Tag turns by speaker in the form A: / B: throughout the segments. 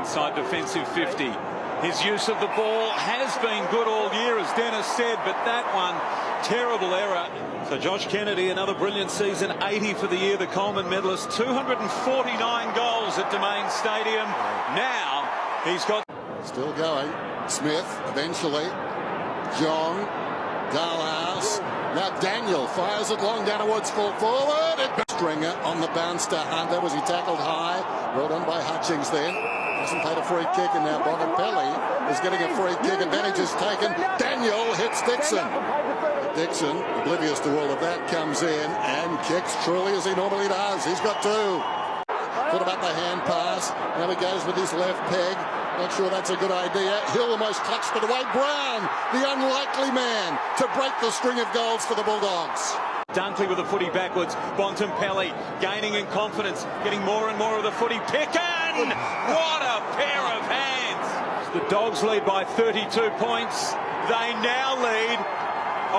A: inside defensive 50. His use of the ball has been good all year, as Dennis said, but that one, terrible error. So Josh Kennedy, another brilliant season, 80 for the year, the Coleman medalist, 249 goals at Domain Stadium. Now he's got...
B: Still going. Smith, eventually. Jong, Dalhouse. Now Daniel fires it long down towards full forward. Stringer on the bounce to Hunter. Was he tackled high? Well done by Hutchings then. Hasn't played a free kick, and now Bontempelli is getting a free kick. Advantage is taken. Daniel hits Dixon. Dixon, oblivious to all of that, comes in and kicks truly as he normally does. He's got two. Thought about the hand pass. Now he goes with his left peg. Not sure that's a good idea. Hill almost clutched it away. Brown, the unlikely man to break the string of goals for the Bulldogs.
A: Dunkley with the footy backwards. Bontempelli gaining in confidence, getting more and more of the footy. Pickin! What a pair of hands! The Dogs lead by 32 points. They now lead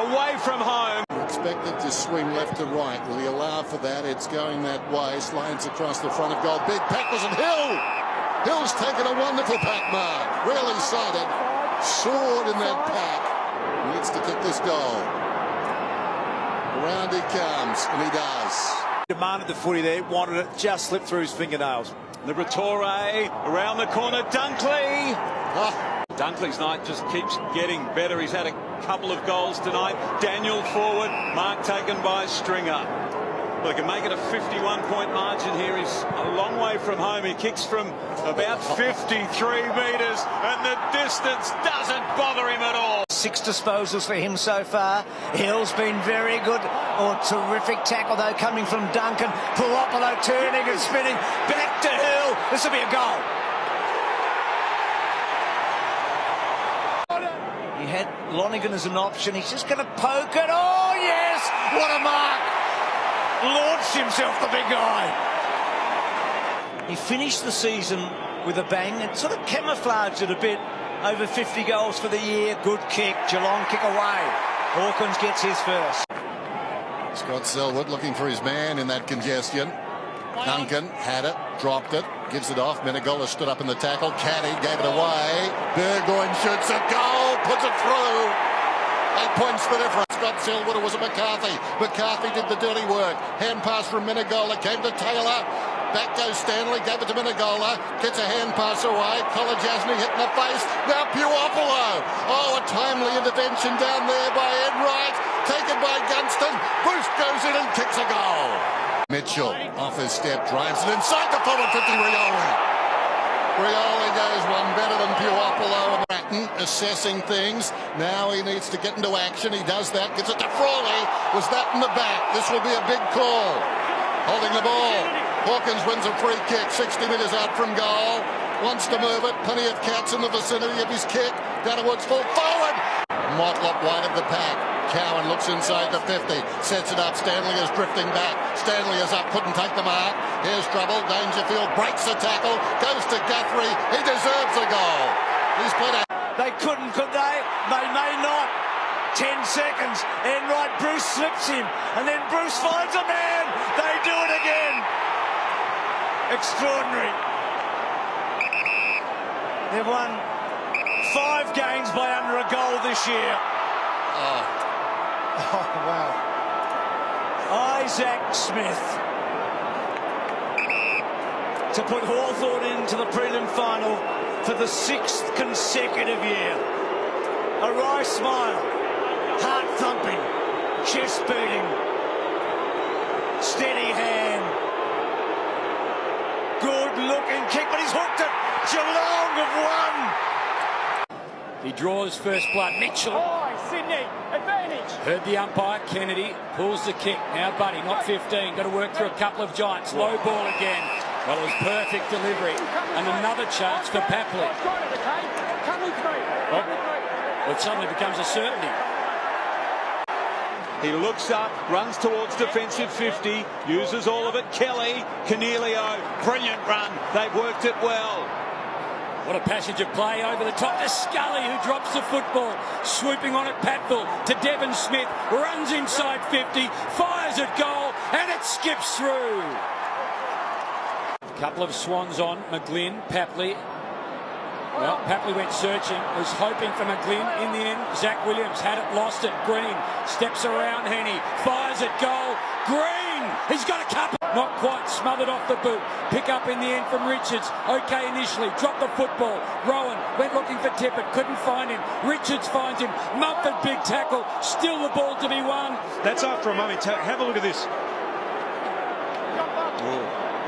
A: away from home.
B: Expected to swing left to right. Will he allow for that? It's going that way. Slides across the front of goal. Big pack was in Hill. Hill's taken a wonderful pack mark. Really sighted. Soared in that pack. Needs to kick this goal. Around he comes, and he does.
C: Demanded the footy there, wanted it, just slipped through his fingernails.
A: Liberatore around the corner. Dunkley. Dunkley's night just keeps getting better. He's had a couple of goals tonight. Daniel forward, mark taken by Stringer. Well, he can make it a 51-point margin here. He's a long way from home. He kicks from about 53 metres, and the distance doesn't bother him at all.
D: 6 disposals for him so far. Hill's been very good. Oh, terrific tackle, though, coming from Duncan. Puopolo turning and spinning. Back to Hill. This will be a goal. He had Lonergan as an option. He's just going to poke it. Oh, yes! What a mark! Launched himself, the big guy. He finished the season with a bang and sort of camouflaged it a bit. Over 50 goals for the year. Good kick. Geelong kick away. Hawkins gets his first.
B: Scott Selwood looking for his man in that congestion. Duncan had it, dropped it, gives it off. Menegola stood up in the tackle. Caddy gave it away. Burgoyne shoots a goal, puts it through. 8 points the difference. Scott Selwood, or was it McCarthy? McCarthy did the dirty work. Hand pass from Menegola, came to Taylor. Back goes Stanley, gave it to Menegola. Gets a hand pass away. Kolodjasny hit in the face. Now Puopolo. Oh, a timely intervention down there by Enright. Taken by Gunston. Boost goes in and kicks a goal. Mitchell off his step, drives it inside the forward 50. Rioli goes one better than Puopolo. Bratton assessing things. Now he needs to get into action. He does that. Gives it to Frawley. Was that in the back? This will be a big call. Holding the ball. Hawkins wins a free kick. 60 metres out from goal. Wants to move it. Plenty of cats in the vicinity of his kick. Down towards full forward. Motlop wide of the pack. Cowan looks inside the 50. Sets it up. Stanley is drifting back. Stanley is up. Couldn't take the mark. Here's trouble. Dangerfield breaks the tackle. Goes to Guthrie. He deserves a goal. He's played a...
D: They couldn't, could they? They may not. 10 seconds. Enright, Bruce slips him. And then Bruce finds a man. They do it again. Extraordinary. They've won 5 games by under a goal this year. Oh, wow. Isaac Smith to put Hawthorn into the prelim final for the 6th consecutive year. A wry smile, heart thumping, chest beating, steady hand. Good looking kick, but he's hooked it. Geelong have won.
E: He draws first blood. Mitchell.
F: Sydney, advantage.
E: Heard the umpire. Kennedy pulls the kick. Now Buddy, not 15. Got to work through a couple of giants. Low ball again. Well, it was perfect delivery. And another chance for Papley. Well, it suddenly becomes a certainty.
A: He looks up, runs towards defensive 50, uses all of it. Kelly, Cornelio, brilliant run. They've worked it well.
E: What a passage of play over the top to Scully, who drops the football. Swooping on it, Patfield to Devon Smith. Runs inside 50, fires at goal, and it skips through. A couple of swans on. McGlynn, Papley, Well, Papley went searching, was hoping for McGlynn. In the end, Zach Williams had it, lost it. Green steps around Henny, fires at goal. Green, he's got a couple. Not quite, smothered off the boot. Pick up in the end from Richards. Okay initially, dropped the football. Rowan went looking for Tippett, couldn't find him. Richards finds him. Mumford, big tackle. Still the ball to be won.
G: That's after a moment. Have a look at this.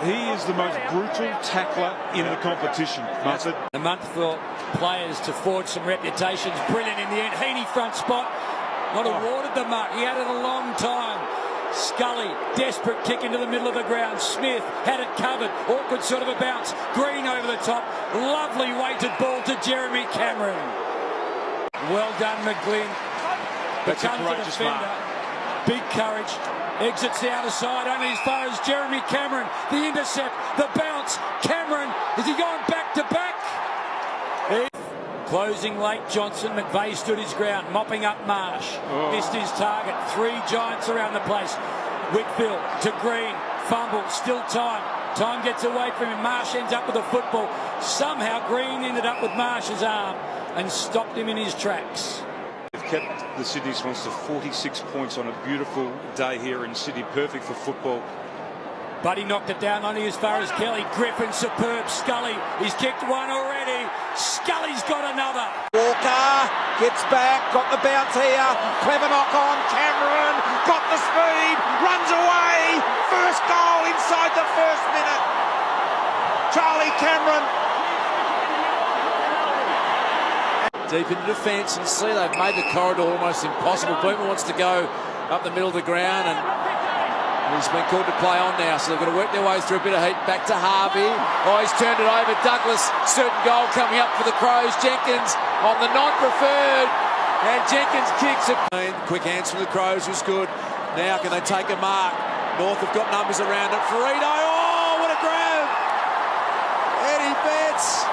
G: He is the most brutal tackler in the competition. Mumford.
E: A month for players to forge some reputations. Brilliant in the end. Heaney front spot. Not awarded the mark. He had it a long time. Scully, desperate kick into the middle of the ground. Smith had it covered. Awkward sort of a bounce. Green over the top. Lovely weighted ball to Jeremy Cameron. Well done, McGlynn.
G: That's a
E: Becomes a
G: courageous
E: defender.
G: mark.
E: Big courage. Exits the outer side, only as far as Jeremy Cameron. The intercept, the bounce. Cameron, is he going back to back? Closing late, Johnson. McVeigh stood his ground, mopping up Marsh. Missed his target. 3 giants around the place. Whitfield to Green. Fumble, still time. Time gets away from him. Marsh ends up with the football. Somehow Green ended up with Marsh's arm and stopped him in his tracks.
G: They've kept the Sydney Swans to 46 points on a beautiful day here in Sydney. Perfect for football.
E: But he knocked it down only as far as Kelly. Griffin, superb. Scully, he's kicked one already. Scully's got another.
H: Walker gets back, got the bounce here. Clever knock on. Cameron got the speed, runs away. First goal inside the first minute. Charlie Cameron.
C: Deep into defence, and see they've made the corridor almost impossible. Boomer wants to go up the middle of the ground, and he's been called to play on now, so they've got to work their way through a bit of heat. Back to Harvey. Oh, he's turned it over. Douglas, certain goal coming up for the Crows. Jenkins on the non-preferred, and Jenkins kicks it. Quick hands from the Crows was good. Now can they take a mark? North have got numbers around it. Farito, oh, what a grab! Eddie Betts,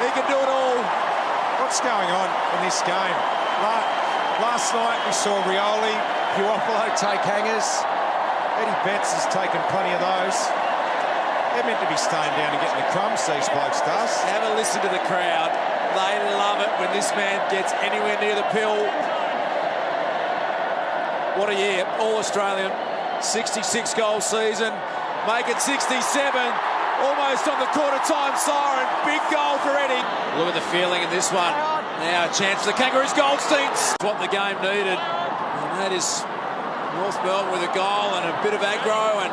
C: he can do it all.
I: What's going on in this game? Last night we saw Rioli, Puopolo take hangers. Eddie Betts has taken plenty of those. They're meant to be staying down and getting the crumbs, these blokes does.
C: Have a listen to the crowd. They love it when this man gets anywhere near the pill. What a year. All Australian. 66 goal season. Make it 67. Almost on the quarter time siren. Big goal for Eddie. Look at the feeling in this one. Now a chance for the Kangaroos. Goldstein's what the game needed. And that is North Melbourne with a goal and a bit of aggro and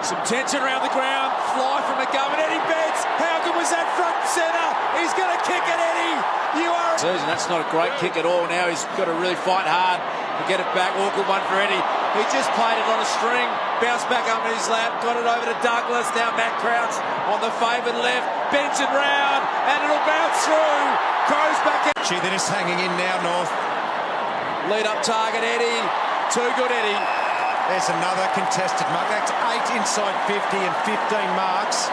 C: some tension around the ground. Fly from McGovern. Eddie Betts. How good was that front centre? He's going to kick it, Eddie. You are. Season. That's not a great kick at all. Now he's got to really fight hard to get it back. Awkward one for Eddie. He just played it on a string. Bounced back up in his lap. Got it over to Douglas. Now Matt Crouch on the favoured left. Bench it round. And it'll bounce through. Crows back out.
I: They're just hanging in now, North.
C: Lead up target, Eddie. Too good, Eddie.
I: There's another contested mark. That's 8 inside 50 and 15 marks.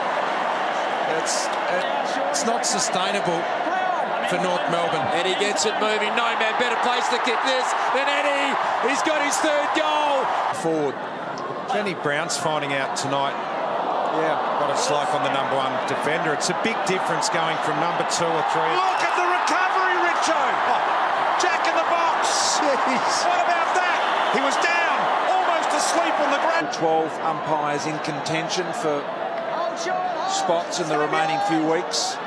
I: It's not sustainable for North Melbourne.
C: Eddie gets it moving. No man better place to kick this than Eddie. He's got his 3rd goal.
I: Forward. Jenny Brown's finding out tonight, what it's like on the number 1 defender. It's a big difference going from number 2 or 3.
H: Look at the recovery, Richo. Jack in the box.
I: Jeez.
H: What about that? He was down, almost asleep on the ground.
J: 12 umpires in contention for spots in the remaining few weeks.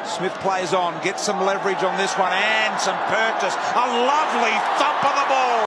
J: Smith plays on, gets some leverage on this one and some purchase. A lovely thump on the ball.